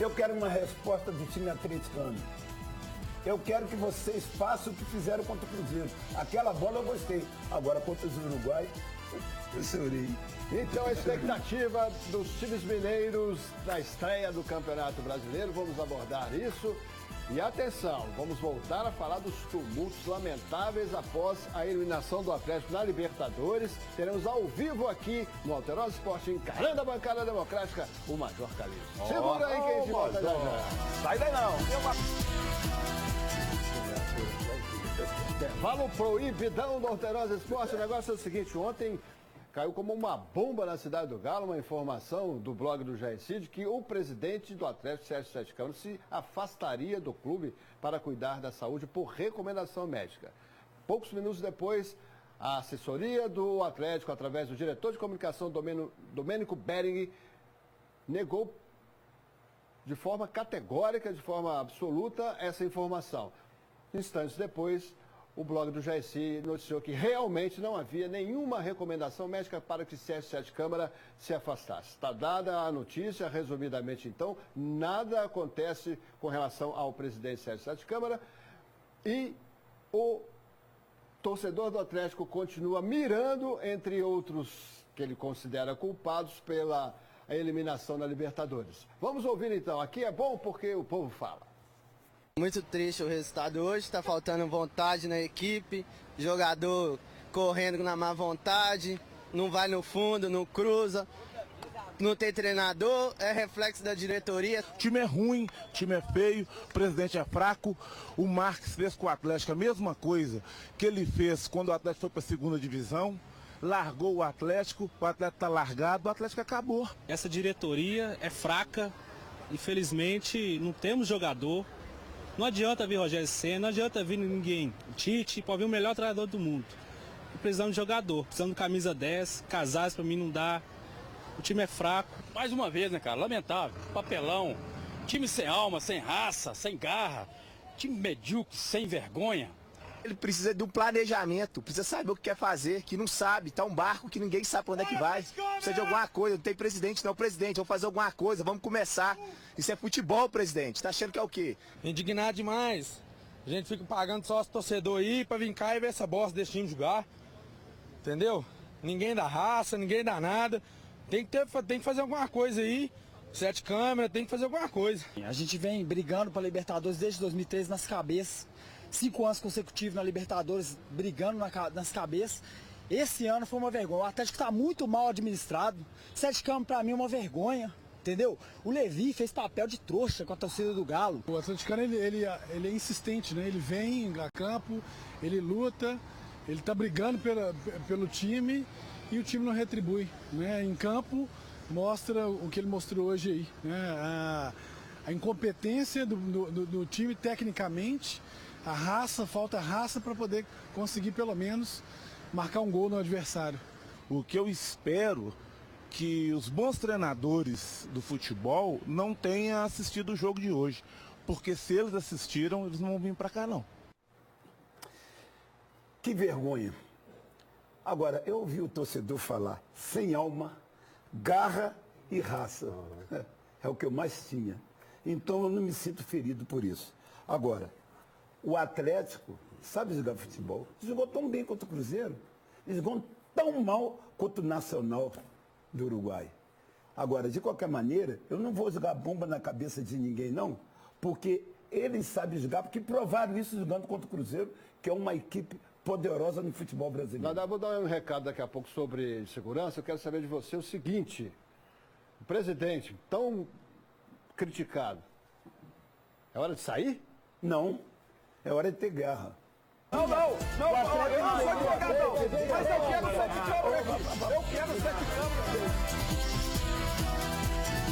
Eu quero uma resposta do time atleticano. Eu quero que vocês façam o que fizeram contra o Cruzeiro. Aquela bola eu gostei. Agora contra os Uruguai, eu chorei. Então a expectativa dos times mineiros na estreia do Campeonato Brasileiro, vamos abordar isso. E atenção, vamos voltar a falar dos tumultos lamentáveis após a eliminação do Atlético na Libertadores. Teremos ao vivo aqui no Alterosa Esporte, encarando a bancada democrática, o Major Calixto. Segura aí que a gente volta já já. Sai daí não. Intervalo proibidão do Alterosa Esporte. O negócio é o seguinte, ontem caiu como uma bomba na cidade do Galo uma informação do blog do Jair Cid que o presidente do Atlético, Sérgio Sete Câmara, se afastaria do clube para cuidar da saúde por recomendação médica. Poucos minutos depois, a assessoria do Atlético, através do diretor de comunicação, Domênico Bering, negou de forma categórica, de forma absoluta, essa informação. Instantes depois, o blog do Jair Cid noticiou que realmente não havia nenhuma recomendação médica para que Sérgio Sete Câmara se afastasse. Está dada a notícia, resumidamente então, nada acontece com relação ao presidente Sérgio Sete Câmara e o torcedor do Atlético continua mirando, entre outros que ele considera culpados, pela eliminação na Libertadores. Vamos ouvir então, aqui é bom porque o povo fala. Muito triste o resultado hoje, está faltando vontade na equipe, jogador correndo na má vontade, não vai no fundo, não cruza, não tem treinador, é reflexo da diretoria. O time é ruim, o time é feio, o presidente é fraco, o Marques fez com o Atlético a mesma coisa que ele fez quando o Atlético foi para a segunda divisão, largou o Atlético está largado, o Atlético acabou. Essa diretoria é fraca, infelizmente não temos jogador. Não adianta vir Rogério Ceni, não adianta vir ninguém. O Tite pode vir o melhor treinador do mundo. Precisamos de jogador, precisamos de camisa 10, Casares para mim não dá. O time é fraco. Mais uma vez, né, cara? Lamentável. Papelão. Time sem alma, sem raça, sem garra. Time medíocre, sem vergonha. Ele precisa de um planejamento, precisa saber o que quer fazer, que não sabe, tá um barco que ninguém sabe pra onde é que vai. Precisa de alguma coisa, não tem presidente não, presidente, vamos fazer alguma coisa, vamos começar. Isso é futebol, presidente, tá achando que é o quê? Indignado demais. A gente fica pagando só os torcedores aí pra vir cá e ver essa bosta desse time jogar. Entendeu? Ninguém dá raça, ninguém dá nada. Tem que fazer alguma coisa aí. Sete Câmara, tem que fazer alguma coisa. A gente vem brigando pra Libertadores desde 2013 nas cabeças. 5 anos consecutivos na Libertadores, brigando nas cabeças. Esse ano foi uma vergonha. O Atlético está muito mal administrado. Sete Câmara, para mim, é uma vergonha. Entendeu? O Levi fez papel de trouxa com a torcida do Galo. O atleticano, ele é insistente, né? Ele vem a campo, ele luta, ele está brigando pelo time e o time não retribui, né? Em campo, mostra o que ele mostrou hoje aí, né? A incompetência do time tecnicamente, falta raça para poder conseguir pelo menos marcar um gol no adversário. O que eu espero que os bons treinadores do futebol não tenham assistido o jogo de hoje, porque se eles assistiram, eles não vão vir para cá não. Que vergonha. Agora, eu ouvi o torcedor falar sem alma, garra e raça. É o que eu mais tinha. Então eu não me sinto ferido por isso. Agora, o Atlético sabe jogar futebol. Jogou tão bem contra o Cruzeiro. Jogou tão mal contra o Nacional do Uruguai. Agora, de qualquer maneira, eu não vou jogar bomba na cabeça de ninguém, não, porque eles sabem jogar, porque provaram isso jogando contra o Cruzeiro, que é uma equipe poderosa no futebol brasileiro. Vou dar um recado daqui a pouco sobre segurança. Eu quero saber de você o seguinte: o presidente, tão criticado, é hora de sair? Não. É hora de ter garra. Não, eu não sou advogado, não. Mas eu quero Sete Câmara. Eu quero Sete Câmara.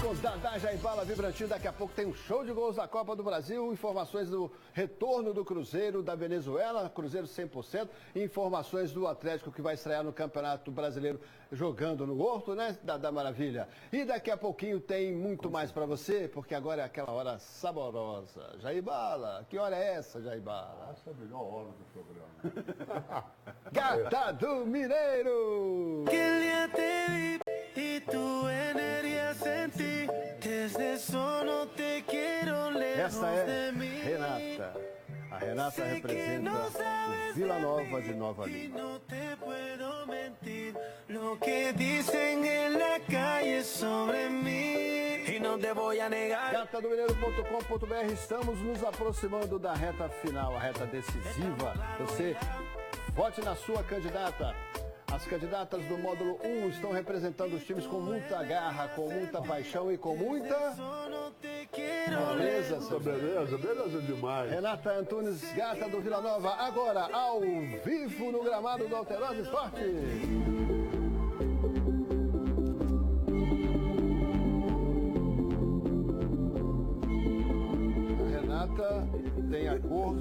Com Dadá Jaibala Vibrantinho, daqui a pouco tem um show de gols da Copa do Brasil, informações do retorno do Cruzeiro da Venezuela, Cruzeiro 100%, informações do Atlético que vai estrear no Campeonato Brasileiro jogando no Horto, né, Dadá Maravilha? E daqui a pouquinho tem muito mais pra você, porque agora é aquela hora saborosa. Jaibala, que hora é essa, Jaibala? Essa é a melhor hora do programa. Gata do Mineiro! Que día te vi y tu energía sentí, te Essa é Renata. A Renata representa o Vila Nova de Nova Lima. Gatadomineiro.com.br. Estamos nos aproximando da reta final, a reta decisiva. Você vote na sua candidata. As candidatas do módulo 1 estão representando os times com muita garra, com muita paixão e com muita... Beleza demais. Renata Antunes, gata do Vila Nova, agora ao vivo no gramado do Alterosa Esporte. A Renata tem a cor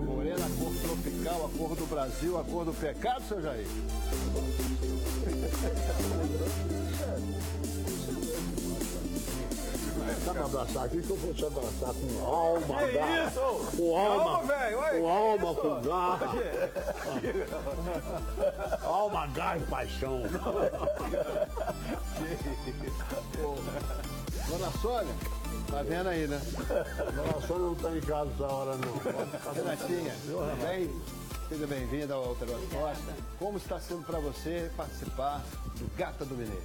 morena, a cor tropical, a cor do Brasil, a cor do pecado, seu Jair. Dá pra abraçar aqui que eu vou te abraçar com alma, com alma, com garra. Alma, garra e paixão. Dona Sônia, tá vendo aí, né? Dona Sônia não tá em casa essa hora, não. Renatinha, seja bem-vinda ao Alterosa Esporte. Como está sendo para você participar do Gata do Mineiro?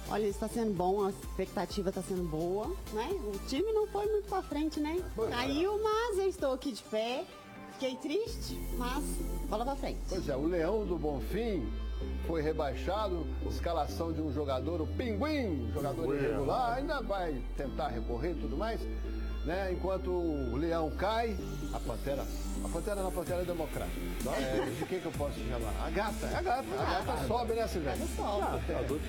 Olha, está sendo bom, a expectativa está sendo boa, né? O time não foi muito para frente, né? Caiu, mas eu estou aqui de pé. Fiquei triste, mas bola para frente. Pois é, o Leão do Bonfim foi rebaixado, escalação de um jogador, o Pinguim, jogador irregular, ainda vai tentar recorrer e tudo mais, né? Enquanto o Leão cai, a Pantera é democrática. De quem que eu posso chamar? A gata sobe, né, Silvério? Sobe tudo.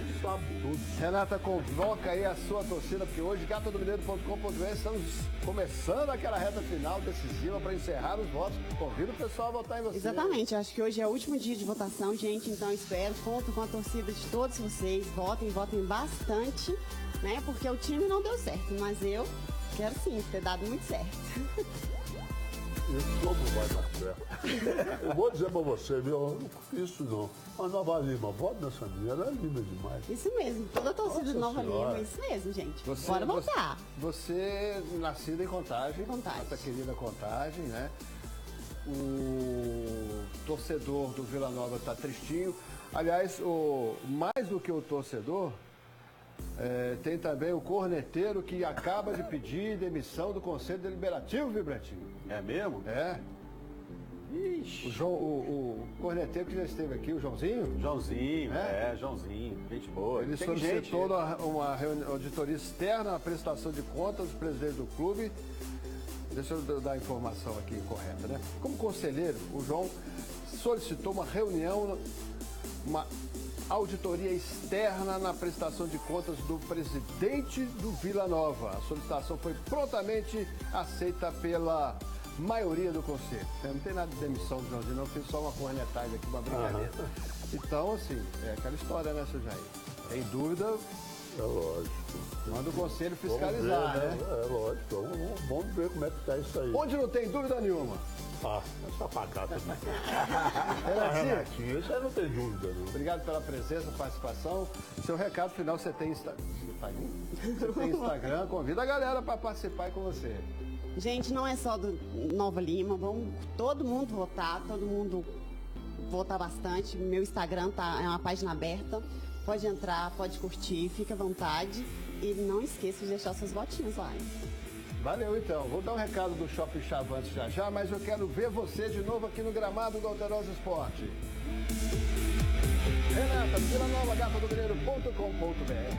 Renata, convoca aí a sua torcida, porque hoje, gatadomineiro.com.br, estamos começando aquela reta final decisiva para encerrar os votos. Convido o pessoal a votar em você. Exatamente, eu acho que hoje é o último dia de votação, gente, então espero, conto com a torcida de todos vocês, votem bastante, né, porque o time não deu certo, mas eu quero sim ter dado muito certo. Isso não vai dar certo. Eu vou dizer pra você, viu? Eu não fiz isso não. A Nova Lima, voto nessa menina, ela é linda demais. Isso mesmo, toda a torcida de Nova Lima, isso mesmo, gente. Bora votar. Você nascida em Contagem. Nossa querida Contagem, né? O torcedor do Vila Nova tá tristinho. Aliás, mais do que o torcedor, tem também o corneteiro que acaba de pedir demissão do Conselho Deliberativo, Vibrantinho. É mesmo? É. Ixi. O corneteiro que já esteve aqui, o Joãozinho? Joãozinho, Joãozinho, gente boa. Ele solicitou uma auditoria externa à prestação de contas do presidente do clube. Deixa eu dar a informação aqui correta, né? Como conselheiro, o João solicitou uma reunião, uma auditoria externa na prestação de contas do presidente do Vila Nova. A solicitação foi prontamente aceita pela maioria do conselho. Não tem nada de demissão do Joãozinho, não, fiz só uma cornetagem aqui, uma brincadeira. Então, assim, é aquela história, né, seu Jair? Tem dúvida? É lógico. Manda o conselho fiscalizar, ver, né? É lógico. Vamos ver como é que tá isso aí. Onde não tem dúvida nenhuma? Essa pacata. Renatinho, isso aí não tem dúvida, não. Obrigado pela presença, participação. Seu recado final, você tem Instagram. Você tem Instagram, convida a galera para participar aí com você. Gente, não é só do Nova Lima, vamos todo mundo votar bastante. Meu Instagram é uma página aberta, pode entrar, pode curtir, fica à vontade e não esqueça de deixar seus votinhos lá. Valeu, então. Vou dar um recado do Shopping Chavantes já, mas eu quero ver você de novo aqui no gramado do Alterosa Esporte. Renata, Vila Nova, gatadomineiro.com.br.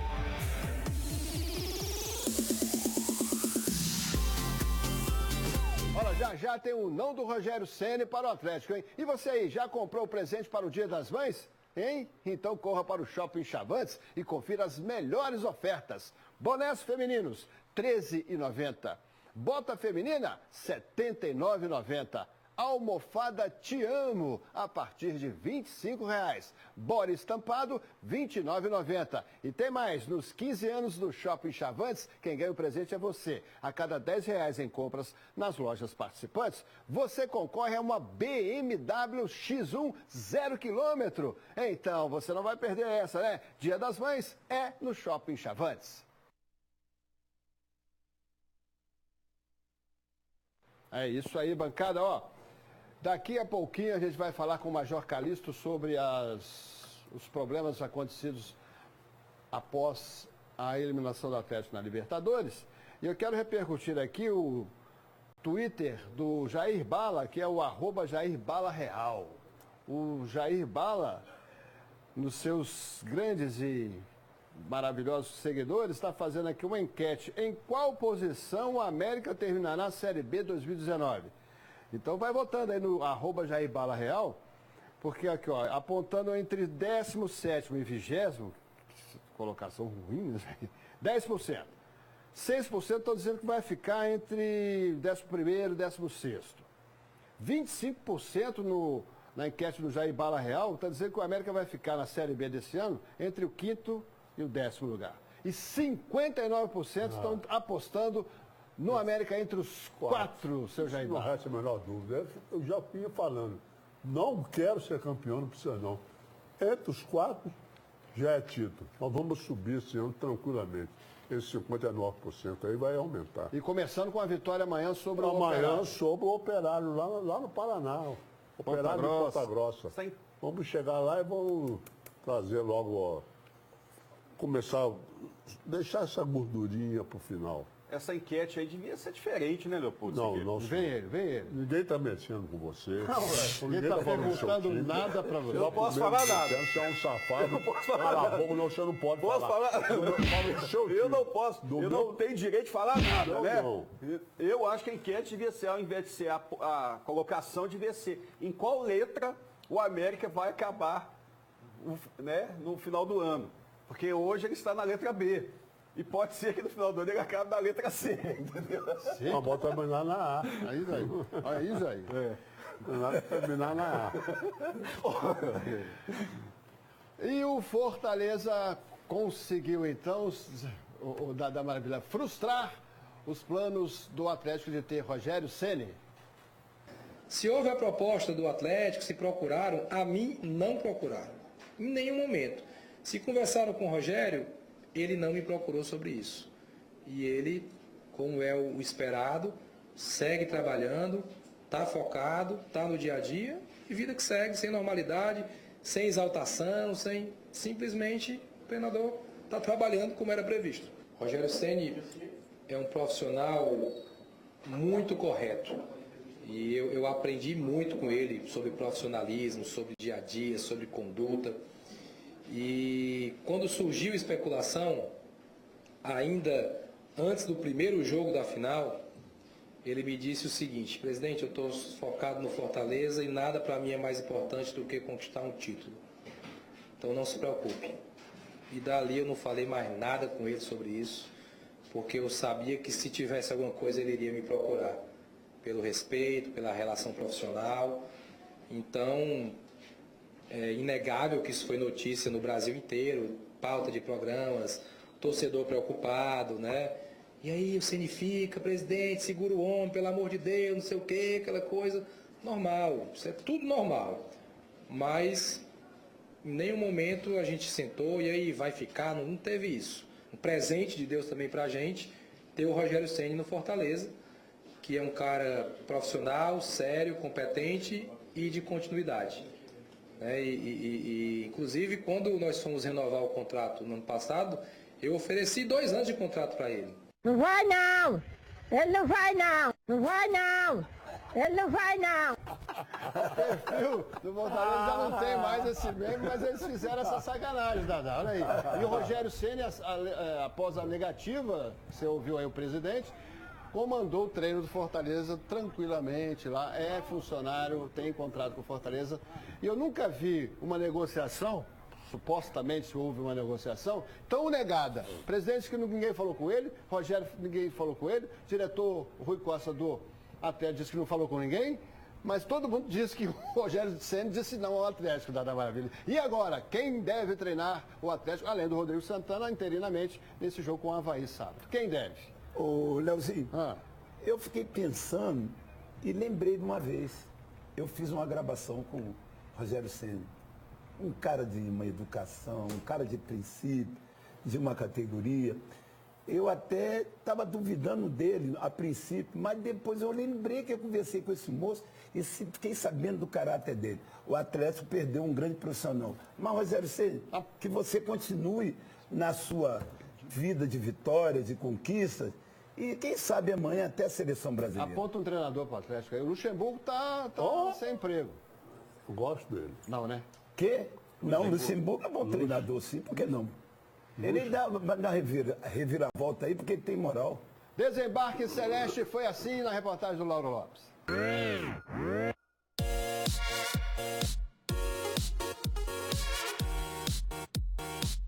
Olha, já tem um não do Rogério Ceni para o Atlético, hein? E você aí, já comprou o presente para o Dia das Mães? Hein? Então corra para o Shopping Chavantes e confira as melhores ofertas. Bonés femininos, R$ 13,90. Bota feminina, R$ 79,90. Almofada Te Amo, a partir de R$ 25,00. Bora estampado, R$ 29,90. E tem mais, nos 15 anos do Shopping Chavantes, quem ganha o presente é você. A cada R$ 10,00 em compras nas lojas participantes, você concorre a uma BMW X1 0 km. Então, você não vai perder essa, né? Dia das Mães é no Shopping Chavantes. É isso aí, bancada. Ó, daqui a pouquinho a gente vai falar com o Major Calixto sobre os problemas acontecidos após a eliminação do Atlético na Libertadores. E eu quero repercutir aqui o Twitter do Jair Bala, que é o @JairBalaReal. O Jair Bala, nos seus grandes e maravilhosos seguidores, está fazendo aqui uma enquete. Em qual posição o América terminará a Série B 2019? Então vai votando aí no @JairBalaReal, porque aqui, ó, apontando entre 17º e 20º, colocação ruim, 10%. 6% estão dizendo que vai ficar entre 11º e 16º. 25% na enquete do Jair BalaReal está dizendo que o América vai ficar na Série B desse ano entre o 5º e o 10º lugar. E 59% estão apostando no América entre os 4, seu Jair Não Bala. resta a menor dúvida. Eu já vinha falando. Não quero ser campeão, não precisa não. Entre os 4 já é título. Nós vamos subir esse ano tranquilamente. Esse 59% aí vai aumentar. E começando com a vitória amanhã sobre o Operário. Operário. Sobre o Operário, lá no Paraná. Operário de Ponta Grossa. Vamos chegar lá e vamos trazer logo, ó, começar a deixar essa gordurinha pro final. Essa enquete aí devia ser diferente, né, Leopoldo? Não. Vem ele. Ninguém está mexendo com você. Ninguém está perguntando nada para você. Eu não posso falar nada. Você é um safado. Eu não posso falar nada. Você não pode falar. Eu não posso. Eu não tenho direito de falar nada, né? Não. Eu acho que a enquete devia ser, ao invés de ser a colocação, devia ser em qual letra o América vai acabar, né, no final do ano. Porque hoje ele está na letra B. E pode ser que no final do ano ele acabe na letra C, entendeu? Mas bota terminar na A. Aí, Jair. Terminar na A. E o Fortaleza conseguiu, então, o da Maravilha, frustrar os planos do Atlético de ter Rogério Ceni. Se houve a proposta do Atlético, se procuraram, a mim não procuraram. Em nenhum momento. Se conversaram com o Rogério, ele não me procurou sobre isso. E ele, como é o esperado, segue trabalhando, está focado, está no dia a dia, e vida que segue, sem normalidade, sem exaltação, sem... Simplesmente o treinador está trabalhando como era previsto. Rogério Ceni é um profissional muito correto. E eu aprendi muito com ele sobre profissionalismo, sobre dia a dia, sobre conduta. E quando surgiu especulação, ainda antes do primeiro jogo da final, ele me disse o seguinte: presidente, eu estou focado no Fortaleza e nada para mim é mais importante do que conquistar um título. Então não se preocupe. E dali eu não falei mais nada com ele sobre isso, porque eu sabia que se tivesse alguma coisa ele iria me procurar, pelo respeito, pela relação profissional. Então, é inegável que isso foi notícia no Brasil inteiro, pauta de programas, torcedor preocupado, né? E aí o Ceni fica, presidente, segura o homem, pelo amor de Deus, não sei o quê, aquela coisa. Normal, isso é tudo normal. Mas em nenhum momento a gente sentou e aí vai ficar, não teve isso. Um presente de Deus também pra gente, ter o Rogério Ceni no Fortaleza, que é um cara profissional, sério, competente e de continuidade. Inclusive, quando nós fomos renovar o contrato no ano passado, eu ofereci 2 anos de contrato para ele. Não vai não! Ele não vai não! Não vai não! Ele não vai não! O perfil do Fortaleza já não tem mais esse meme, mas eles fizeram essa sacanagem, Dadá. Olha aí. E o Rogério Ceni, após a negativa, você ouviu aí o presidente, comandou o treino do Fortaleza tranquilamente lá, é funcionário, tem contrato com o Fortaleza. E eu nunca vi uma negociação, supostamente houve uma negociação, tão negada. Presidente que ninguém falou com ele, Rogério ninguém falou com ele, diretor Rui Costa do Atlético disse que não falou com ninguém, mas todo mundo disse que o Rogério Ceni disse não ao Atlético da Maravilha. E agora, quem deve treinar o Atlético, além do Rodrigo Santana, interinamente, nesse jogo com o Avaí sábado? Quem deve? Ô, Leozinho, eu fiquei pensando e lembrei de uma vez. Eu fiz uma gravação com o Rogério Ceni. Um cara de uma educação, um cara de princípio, de uma categoria. Eu até estava duvidando dele a princípio, mas depois eu lembrei que eu conversei com esse moço e fiquei sabendo do caráter dele. O Atlético perdeu um grande profissional. Mas, Rogério, que você continue na sua vida de vitórias, de conquistas, e quem sabe amanhã até a seleção brasileira. Aponta um treinador para o Atlético. O Luxemburgo tá sem emprego. Eu gosto dele. Não, né? Que? Não, o Luxemburgo é bom treinador, sim, por que não? Ele dá reviravolta aí porque ele tem moral. Desembarque Celeste foi assim na reportagem do Lauro Lopes.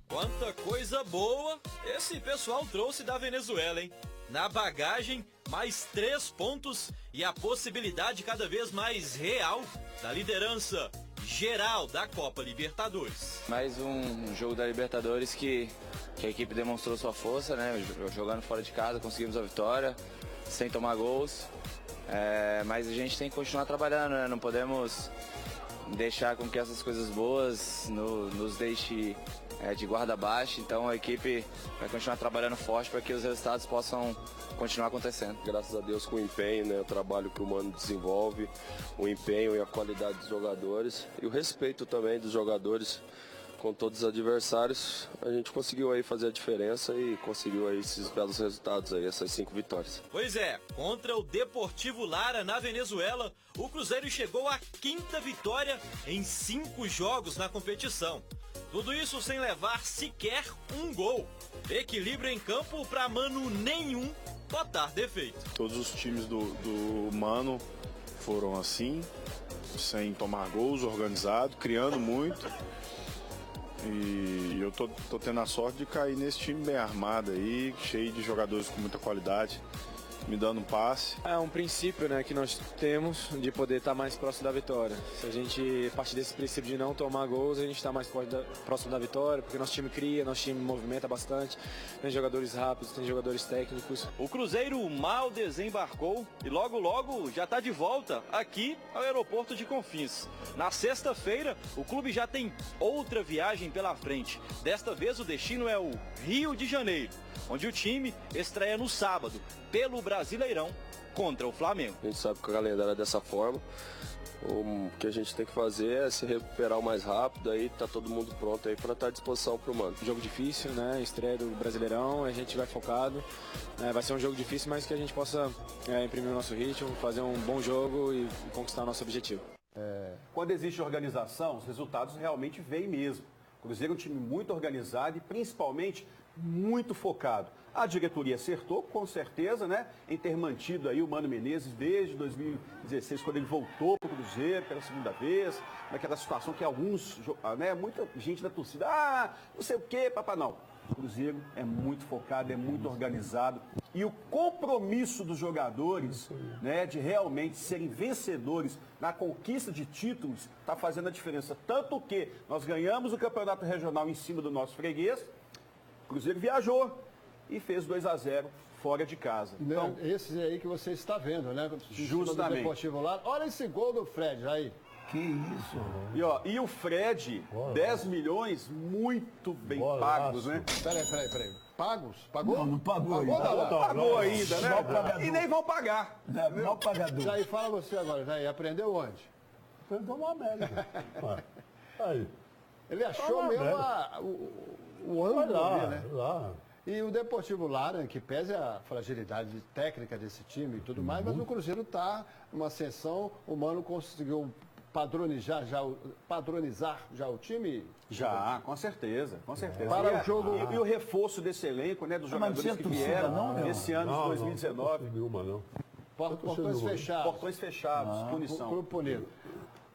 Quanta coisa boa esse pessoal trouxe da Venezuela, hein? Na bagagem, mais 3 pontos e a possibilidade cada vez mais real da liderança geral da Copa Libertadores. Mais um jogo da Libertadores que a equipe demonstrou sua força, né? Jogando fora de casa, conseguimos a vitória, sem tomar gols. Mas a gente tem que continuar trabalhando, né? Não podemos deixar com que essas coisas boas nos deixe de guarda baixa. Então a equipe vai continuar trabalhando forte para que os resultados possam continuar acontecendo. Graças a Deus, com o empenho, né, o trabalho que o Mano desenvolve, o empenho e a qualidade dos jogadores e o respeito também dos jogadores com todos os adversários, a gente conseguiu aí fazer a diferença e conseguiu aí esses belos resultados aí, essas 5 vitórias. Pois é, contra o Deportivo Lara na Venezuela, o Cruzeiro chegou à 5ª vitória em 5 jogos na competição. Tudo isso sem levar sequer um gol. Equilíbrio em campo para Mano nenhum botar defeito. Todos os times do Mano foram assim, sem tomar gols, organizado, criando muito. E eu tô tendo a sorte de cair nesse time bem armado aí, cheio de jogadores com muita qualidade, me dando um passe. É um princípio, né, que nós temos de poder estar mais próximo da vitória. Se a gente partir desse princípio de não tomar gols, a gente está mais próximo da vitória, porque nosso time cria, nosso time movimenta bastante, tem jogadores rápidos, tem jogadores técnicos. O Cruzeiro mal desembarcou e logo já está de volta aqui ao aeroporto de Confins. Na sexta-feira, o clube já tem outra viagem pela frente. Desta vez o destino é o Rio de Janeiro, onde o time estreia no sábado, pelo Brasileirão, contra o Flamengo. A gente sabe que o calendário é dessa forma. O que a gente tem que fazer é se recuperar o mais rápido, aí tá todo mundo pronto aí para estar à disposição pro Mano. Jogo difícil, né? Estreia do Brasileirão, a gente vai focado. Vai ser um jogo difícil, mas que a gente possa imprimir o nosso ritmo, fazer um bom jogo e conquistar o nosso objetivo. Quando existe organização, os resultados realmente vêm mesmo. O Cruzeiro é um time muito organizado e principalmente muito focado. A diretoria acertou, com certeza, né, em ter mantido aí o Mano Menezes desde 2016, quando ele voltou para o Cruzeiro pela segunda vez, naquela situação que alguns, né, muita gente da torcida, não sei o quê, papai, não. O Cruzeiro é muito focado, é muito organizado e o compromisso dos jogadores, né, de realmente serem vencedores na conquista de títulos está fazendo a diferença. Tanto que nós ganhamos o campeonato regional em cima do nosso freguês, o Cruzeiro viajou e fez 2-0 fora de casa. Então, esse aí que você está vendo, né? Justamente. Deportivo lá. Olha esse gol do Fred aí. Que isso? E o Fred, 10 milhões muito bem pagos, né? Peraí. Pagos? Pagou? Não pagou ainda. Pagou ainda, né? E nem vão pagar. Mal pagador. Jair, fala você agora, Jair. Aprendeu onde? Aprendeu no América. Aí. Ele achou mesmo o ângulo ali, né? Lá. E o Deportivo Lara, que pese a fragilidade técnica desse time e tudo mais, mas o Cruzeiro está numa ascensão, o Mano conseguiu padronizar já o time? Já, com certeza. Para o jogo. E o reforço desse elenco, né, dos jogadores que vieram esse ano de 2019. Não. Portões fechados. Portões fechados, punição. Clube punido.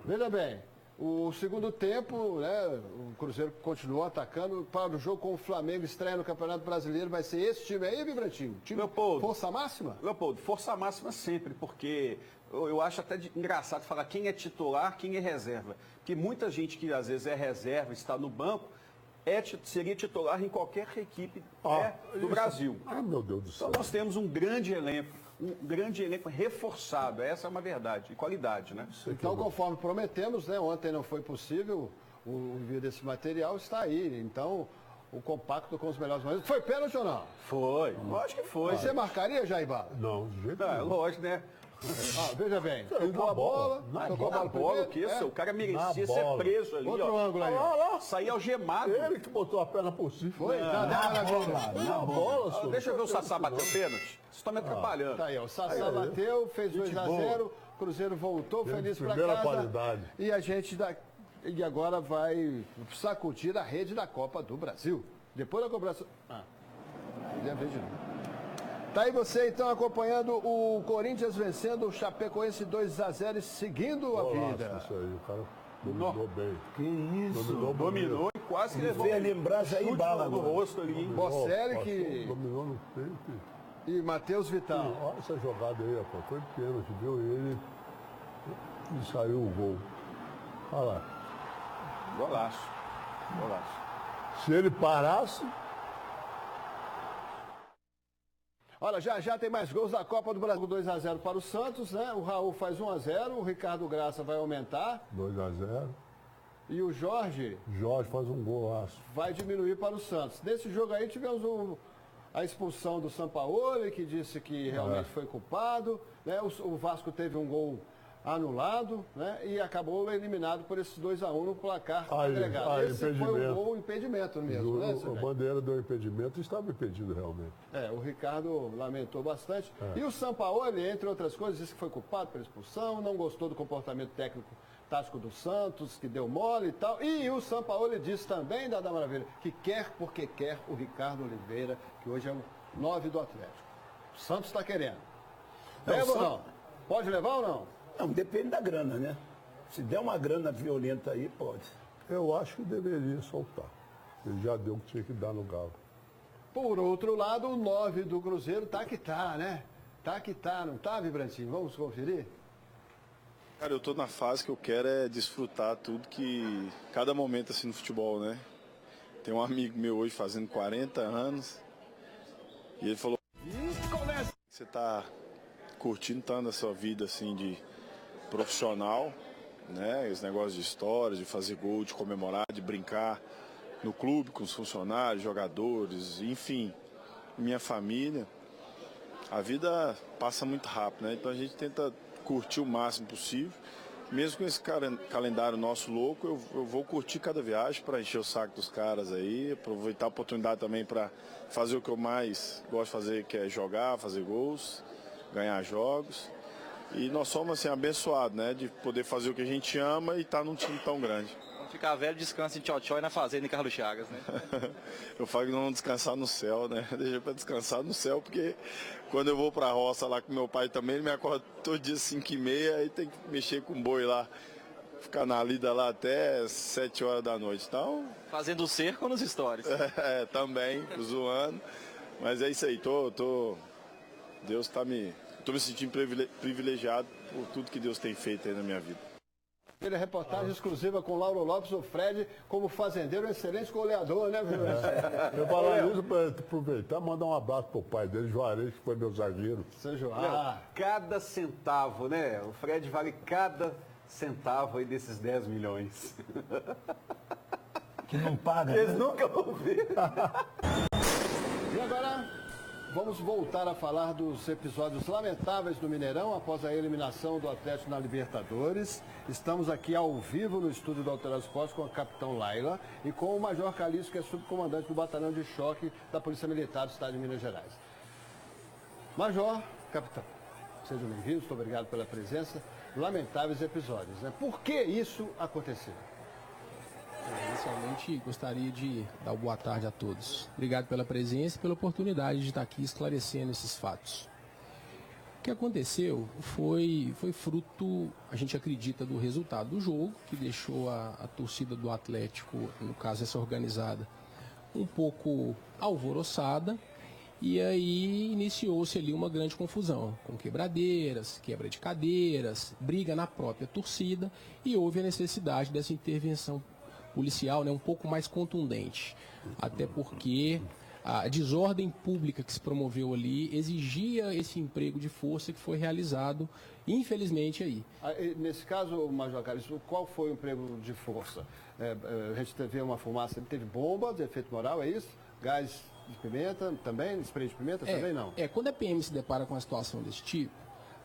Veja bem, o segundo tempo, né, o Cruzeiro continuou atacando. Para o jogo com o Flamengo, estreia no Campeonato Brasileiro, vai ser esse time aí, Vibrantinho? Time Leopoldo, força máxima? Leopoldo, força máxima sempre, porque eu acho até engraçado falar quem é titular, quem é reserva. Porque muita gente que às vezes é reserva, está no banco, seria titular em qualquer equipe do Brasil. Meu Deus do céu. Então nós temos um grande elenco reforçado, essa é uma verdade, e qualidade, né? Então, conforme prometemos, né, ontem não foi possível o envio desse material, está aí. Então, o compacto com os melhores momentos. Foi pênalti ou não? Foi, lógico que foi. Você marcaria, Jaibá? Não, de jeito nenhum. Lógico, né? Veja bem, tocou a bola, tocou a bola, o que isso? O cara merecia ser preso ali. Outro ângulo aí. Ó, sair algemado. Ele que botou a perna por cima. Foi? Na bola. Deixa eu ver o Sassá bater o pênalti. Vocês estão me atrapalhando. Tá aí, ó. O Sassá bateu, fez 2-0, Cruzeiro voltou feliz pra casa. Qualidade. E a gente e agora vai sacudir a rede da Copa do Brasil. Depois da cobrança. Já vejo de novo. Tá aí você então acompanhando o Corinthians vencendo o Chapecoense 2-0 e seguindo a vida. Isso aí, o cara dominou bem. Que isso? Dominou e quase que levou a lembrança aí bala no rosto ali. Bocelli que... Dominou no peito. E Matheus Vital. Olha essa jogada aí, rapaz. Foi pênalti, viu? E saiu o gol. Olha lá. Golaço. Se ele parasse... Olha, já tem mais gols da Copa do Brasil. 2-0 para o Santos, né? O Raul faz 1-0, o Ricardo Graça vai aumentar. 2-0. E o Jorge faz um golaço. Vai diminuir para o Santos. Nesse jogo aí tivemos a expulsão do Sampaoli, que disse que realmente foi culpado. Né? O Vasco teve um gol anulado, né? E acabou eliminado por esses 2-1 no placar agregado. Esse foi um gol impedimento mesmo, né? A bandeira deu impedimento e estava impedido realmente. O Ricardo lamentou bastante. E o Sampaoli, entre outras coisas, disse que foi culpado pela expulsão, não gostou do comportamento técnico tático do Santos, que deu mole e tal. E o Sampaoli disse também, Dada Maravilha, que quer porque quer o Ricardo Oliveira, que hoje é o 9 do Atlético. O Santos está querendo. Leva ou não? Pode levar ou não? Não, depende da grana, né? Se der uma grana violenta aí, pode. Eu acho que deveria soltar. Ele já deu o que tinha que dar no Galo. Por outro lado, o 9 do Cruzeiro tá que tá, né? Tá que tá, não tá, Vibrantinho? Vamos conferir? Cara, eu tô na fase que eu quero é desfrutar tudo que... Cada momento assim no futebol, né? Tem um amigo meu hoje fazendo 40 anos e ele falou... Você tá curtindo tanto a sua vida assim de profissional, né? Esse negócio de histórias, de fazer gol, de comemorar, de brincar no clube com os funcionários, jogadores, enfim, minha família. A vida passa muito rápido, né? Então a gente tenta curtir o máximo possível. Mesmo com esse calendário nosso louco, eu vou curtir cada viagem para encher o saco dos caras aí, aproveitar a oportunidade também para fazer o que eu mais gosto de fazer, que é jogar, fazer gols, ganhar jogos. E nós somos assim abençoados, né, de poder fazer o que a gente ama e estar num time tão grande. Quando ficar velho, descansa em Tchau Tchau e na fazenda em Carlos Chagas, né? Eu falo que não vamos descansar no céu, né? Deixa para descansar no céu, porque quando eu vou para a roça lá com meu pai também, ele me acorda todo dia 5h30, aí tem que mexer com o boi lá, ficar na lida lá até 7 horas da noite. Então... Fazendo o cerco nos stories. Também, zoando. Mas é isso aí, Deus tá me... Estou me sentindo privilegiado por tudo que Deus tem feito aí na minha vida. Ele é reportagem exclusiva com Lauro Lopes, o Fred, como fazendeiro, um excelente goleador, né, meu? Eu falo isso para aproveitar e mandar um abraço pro pai dele, Juarez, que foi meu zagueiro. Seu João. Cada centavo, né? O Fred vale cada centavo aí desses 10 milhões. Que não paga. Eles nunca vão ver. E agora... Vamos voltar a falar dos episódios lamentáveis do Mineirão após a eliminação do Atlético na Libertadores. Estamos aqui ao vivo no estúdio do Alterado Esporte com a capitão Laila e com o Major Calixto, que é subcomandante do Batalhão de Choque da Polícia Militar do Estado de Minas Gerais. Major, capitão, sejam bem-vindos, muito obrigado pela presença. Lamentáveis episódios, né? Por que isso aconteceu? Inicialmente, gostaria de dar uma boa tarde a todos. Obrigado pela presença e pela oportunidade de estar aqui esclarecendo esses fatos. O que aconteceu foi fruto, a gente acredita, do resultado do jogo, que deixou a torcida do Atlético, no caso essa organizada, um pouco alvoroçada. E aí iniciou-se ali uma grande confusão, com quebradeiras, quebra de cadeiras, briga na própria torcida, e houve a necessidade dessa intervenção policial, né, um pouco mais contundente, até porque A desordem pública que se promoveu ali exigia esse emprego de força que foi realizado, infelizmente, aí. Nesse caso, Major Carlos, qual foi o emprego de força? A gente teve uma fumaça, teve bomba de efeito moral, é isso? Gás de pimenta também? Spray de pimenta também não? Quando a PM se depara com uma situação desse tipo,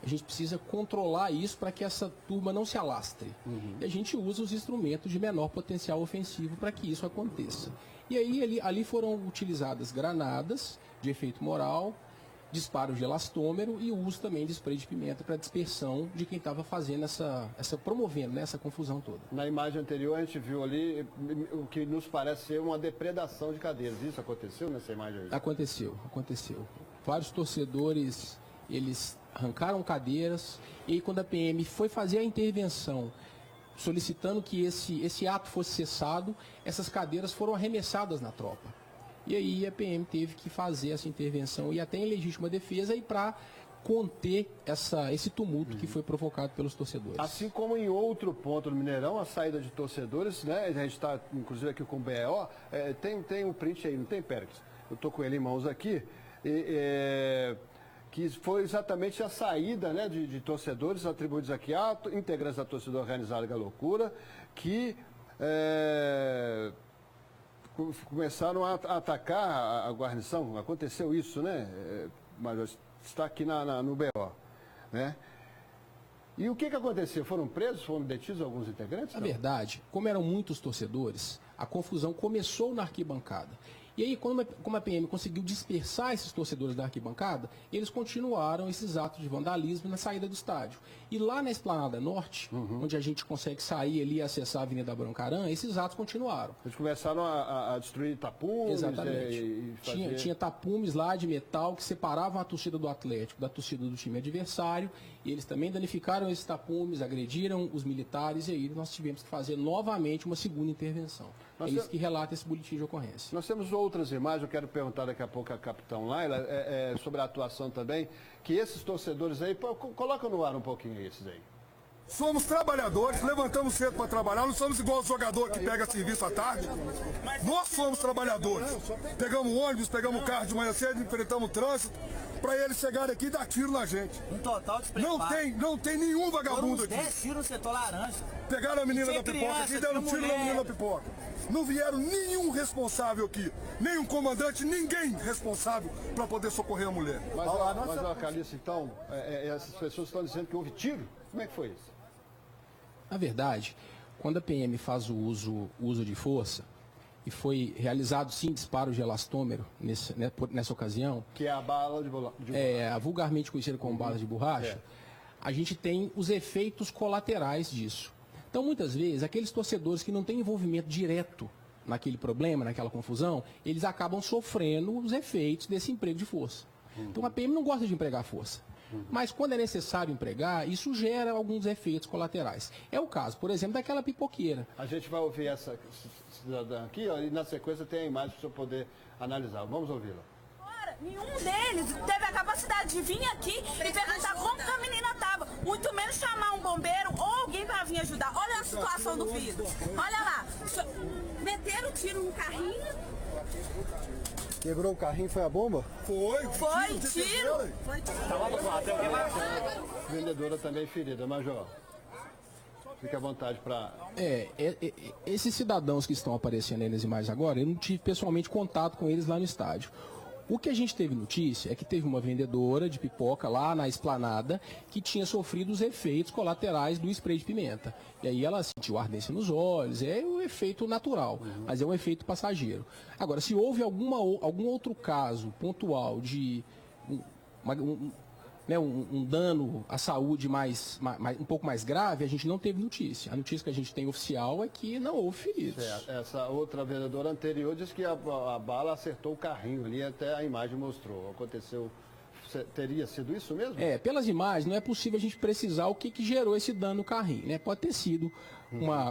a gente precisa controlar isso para que essa turma não se alastre. E a gente usa os instrumentos de menor potencial ofensivo para que isso aconteça. E aí ali foram utilizadas granadas de efeito moral, disparos de elastômero e o uso também de spray de pimenta para dispersão de quem estava fazendo promovendo essa confusão toda. Na imagem anterior a gente viu ali o que nos parece ser uma depredação de cadeiras. Isso aconteceu nessa imagem aí? Aconteceu. Vários torcedores, eles arrancaram cadeiras e aí, quando a PM foi fazer a intervenção solicitando que esse ato fosse cessado, essas cadeiras foram arremessadas na tropa. E aí a PM teve que fazer essa intervenção e até em legítima defesa e para conter esse tumulto que foi provocado pelos torcedores. Assim como em outro ponto do Mineirão, a saída de torcedores, né? A gente está inclusive aqui com o BO, tem um print aí, não tem, Pérez? Eu estou com ele em mãos aqui. Que foi exatamente a saída, né, de torcedores atribuídos aqui a integrantes da torcida organizada da Loucura, que começaram a atacar a guarnição. Aconteceu isso, né? Mas está aqui no BO, né? E o que aconteceu? Foram presos, foram detidos alguns integrantes? Na verdade, como eram muitos torcedores, a confusão começou na arquibancada. E aí, como a PM conseguiu dispersar esses torcedores da arquibancada, eles continuaram esses atos de vandalismo na saída do estádio. E lá na Esplanada Norte, onde a gente consegue sair ali e acessar a Avenida Brancarã, esses atos continuaram. Eles começaram a destruir tapumes. Exatamente. Tinha tapumes lá de metal que separavam a torcida do Atlético da torcida do time adversário. E eles também danificaram esses tapumes, agrediram os militares e aí nós tivemos que fazer novamente uma segunda intervenção. É isso que relata esse boletim de ocorrência. Nós temos outras imagens, eu quero perguntar daqui a pouco a capitão Laila, sobre a atuação também, que esses torcedores aí, coloca no ar um pouquinho esses aí. Somos trabalhadores, levantamos cedo para trabalhar, não somos igual os jogadores que pegam serviço à tarde. Nós somos trabalhadores. Pegamos ônibus, pegamos carro de manhã cedo, enfrentamos trânsito, para eles chegarem aqui e dar tiro na gente. Um total despreparo. Não tem nenhum vagabundo aqui. 10 tiros no setor laranja. Pegaram a menina da pipoca aqui e deram tiro na menina da pipoca. Não vieram nenhum responsável aqui, nem um comandante, ninguém responsável para poder socorrer a mulher. Mas Calixto, então, essas pessoas estão dizendo que houve tiro? Como é que foi isso? Na verdade, quando a PM faz o uso de força, e foi realizado sim disparos de elastômero nessa ocasião. Que é a bala de borracha. Vulgarmente conhecida como bala de borracha. A gente tem os efeitos colaterais disso. Então, muitas vezes, aqueles torcedores que não têm envolvimento direto naquele problema, naquela confusão, eles acabam sofrendo os efeitos desse emprego de força. Então, a PM não gosta de empregar força. Mas quando é necessário empregar, isso gera alguns efeitos colaterais. É o caso, por exemplo, daquela pipoqueira. A gente vai ouvir essa cidadã aqui, ó, e na sequência tem a imagem para o senhor poder analisar. Vamos ouvi-la. Nenhum deles teve a capacidade de vir aqui e perguntar como que a menina estava. Muito menos chamar um bombeiro ou alguém para vir ajudar. Olha a situação do vidro. Olha lá. Meteram o tiro no carrinho. Quebrou o carrinho, foi a bomba? Foi tiro. Vendedora também ferida, Major. Fique à vontade para... Esses cidadãos que estão aparecendo aí nas imagens agora, eu não tive pessoalmente contato com eles lá no estádio. O que a gente teve notícia é que teve uma vendedora de pipoca lá na Esplanada que tinha sofrido os efeitos colaterais do spray de pimenta. E aí ela sentiu ardência nos olhos, é um efeito natural, mas é um efeito passageiro. Agora, se houve algum outro caso pontual de um dano à saúde um pouco mais grave, a gente não teve notícia. A notícia que a gente tem oficial é que não houve feridos. Essa outra vendedora anterior disse que a bala acertou o carrinho ali, até a imagem mostrou. Aconteceu, teria sido isso mesmo? Pelas imagens não é possível a gente precisar o que gerou esse dano no carrinho, né? Pode ter sido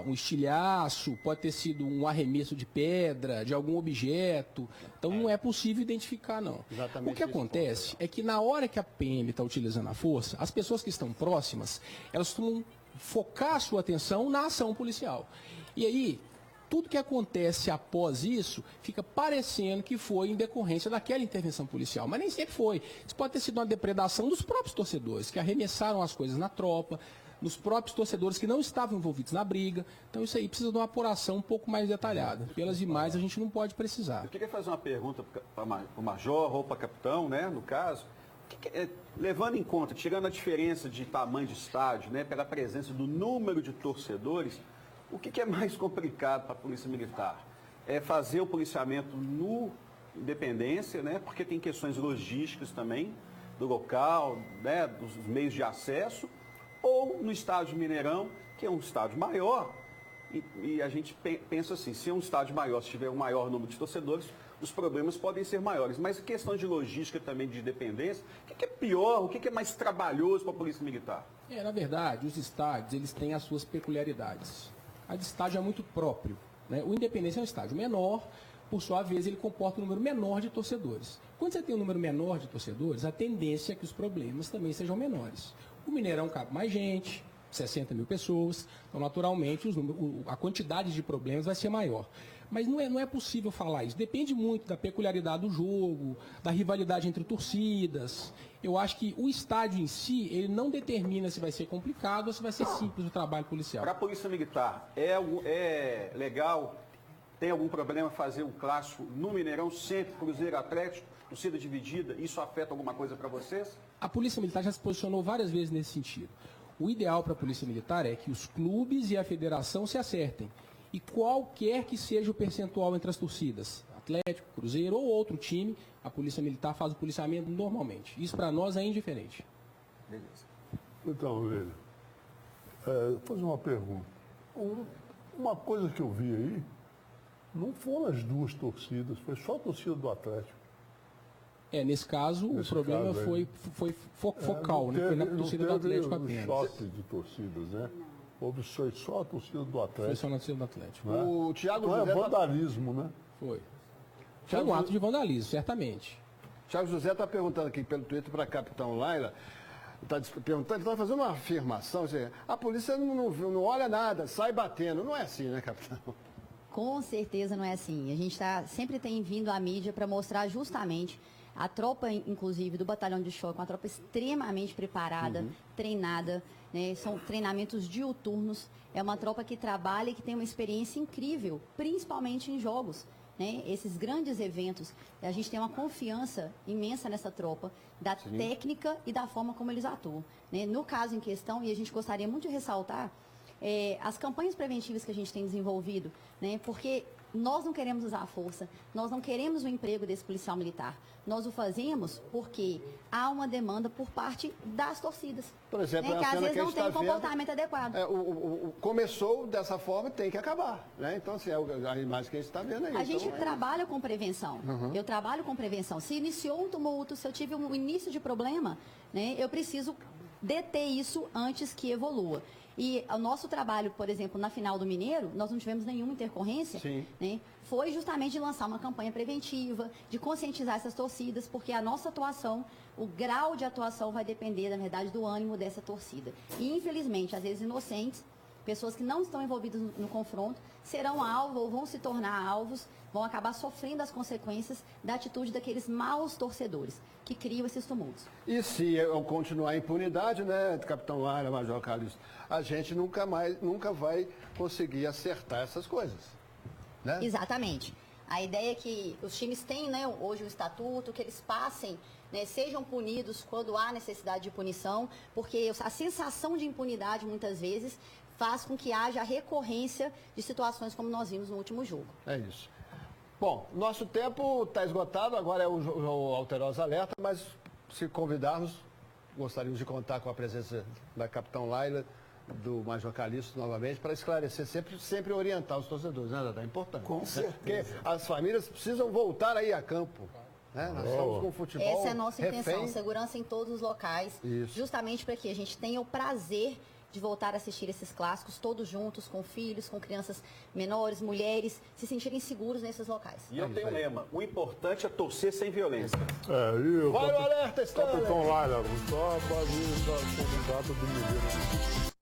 um estilhaço, pode ter sido um arremesso de pedra, de algum objeto. Então não é possível identificar, não. Exatamente. O que acontece é que na hora que a PM está utilizando a força, as pessoas que estão próximas, elas costumam focar a sua atenção na ação policial. E aí, tudo que acontece após isso fica parecendo que foi em decorrência daquela intervenção policial, mas nem sempre foi. Isso pode ter sido uma depredação dos próprios torcedores, que arremessaram as coisas na tropa, nos próprios torcedores que não estavam envolvidos na briga. Então isso aí precisa de uma apuração um pouco mais detalhada. Pelas imagens a gente não pode precisar. Eu queria fazer uma pergunta para o Major ou para o capitão, né, no caso. Levando em conta, tirando a diferença de tamanho de estádio, né, pela presença do número de torcedores, o que é mais complicado para a Polícia Militar? É fazer o policiamento no Independência, né, porque tem questões logísticas também, do local, né, dos meios de acesso, ou no estádio Mineirão, que é um estádio maior, e a gente pensa assim, se é um estádio maior, se tiver um maior número de torcedores, os problemas podem ser maiores. Mas a questão de logística também, de dependência, o que é pior, o que é mais trabalhoso para a Polícia Militar? Na verdade, os estádios, eles têm as suas peculiaridades. A de estádio é muito próprio, né? O Independência é um estádio menor, por sua vez, ele comporta um número menor de torcedores. Quando você tem um número menor de torcedores, a tendência é que os problemas também sejam menores. O Mineirão cabe mais gente, 60 mil pessoas, então naturalmente a quantidade de problemas vai ser maior. Mas não é possível falar isso. Depende muito da peculiaridade do jogo, da rivalidade entre torcidas. Eu acho que o estádio em si, ele não determina se vai ser complicado ou se vai ser simples o trabalho policial. Para a Polícia Militar, é legal, tem algum problema fazer um clássico no Mineirão, sempre Cruzeiro Atlético, torcida dividida? Isso afeta alguma coisa para vocês? A Polícia Militar já se posicionou várias vezes nesse sentido. O ideal para a Polícia Militar é que os clubes e a federação se acertem. E qualquer que seja o percentual entre as torcidas, Atlético, Cruzeiro ou outro time, a Polícia Militar faz o policiamento normalmente. Isso para nós é indiferente. Beleza. Então, Lênin, vou fazer uma pergunta. Uma coisa que eu vi aí, não foram as duas torcidas, foi só a torcida do Atlético. Nesse caso, o problema foi focal, né? Foi na torcida do Atlético apenas. Choque de torcidas, né? Houve só a torcida do Atlético. Foi só na torcida do Atlético. Né? O Thiago José é vandalismo, né? Foi. Foi um ato de vandalismo, certamente. Thiago José está perguntando aqui pelo Twitter para a Capitão Laila, está perguntando, ele está fazendo uma afirmação, a polícia não olha nada, sai batendo. Não é assim, né, Capitão? Com certeza não é assim. A gente sempre tem vindo à mídia para mostrar justamente a tropa, inclusive, do Batalhão de Choque, uma tropa extremamente preparada, treinada, né? São treinamentos diuturnos. É uma tropa que trabalha e que tem uma experiência incrível, principalmente em jogos. Né? Esses grandes eventos, a gente tem uma confiança imensa nessa tropa, da técnica e da forma como eles atuam. Né? No caso em questão, e a gente gostaria muito de ressaltar, as campanhas preventivas que a gente tem desenvolvido, né? Porque nós não queremos usar a força, nós não queremos o emprego desse policial militar. Nós o fazemos porque há uma demanda por parte das torcidas. Por exemplo, né? Que às vezes não tem um comportamento adequado. Começou dessa forma, tem que acabar. Né? Então, assim, a imagem que a gente está vendo aí. A gente trabalha com prevenção. Eu trabalho com prevenção. Se iniciou um tumulto, se eu tive um início de problema, né, eu preciso deter isso antes que evolua. E o nosso trabalho, por exemplo, na final do Mineiro, nós não tivemos nenhuma intercorrência, né? Foi justamente de lançar uma campanha preventiva, de conscientizar essas torcidas, porque a nossa atuação, o grau de atuação vai depender, na verdade, do ânimo dessa torcida. E, infelizmente, às vezes inocentes, pessoas que não estão envolvidas no confronto, serão alvo ou vão se tornar alvos, vão acabar sofrendo as consequências da atitude daqueles maus torcedores que criam esses tumultos. E se continuar a impunidade, né, Capitão Laila, Major Calixto, a gente nunca vai conseguir acertar essas coisas. Né? Exatamente. A ideia é que os times têm, né, hoje o estatuto, que eles passem, né, sejam punidos quando há necessidade de punição, porque a sensação de impunidade, muitas vezes, faz com que haja a recorrência de situações como nós vimos no último jogo. É isso. Bom, nosso tempo está esgotado, agora é o Alterosa Alerta, mas se convidarmos, gostaríamos de contar com a presença da Capitão Laila, do Major Calixto novamente, para esclarecer, sempre orientar os torcedores, né, Dadá? É importante. Com certeza. Porque as famílias precisam voltar aí a campo. Né? Nós estamos com o futebol. Essa é a nossa intenção, refém. Segurança em todos os locais, justamente para que a gente tenha o prazer de voltar a assistir esses clássicos todos juntos, com filhos, com crianças menores, mulheres, se sentirem seguros nesses locais. E eu tenho um lema, o importante é torcer sem violência. Vai o alerta, Capitão Laila, só a base da convidada do Mineiro.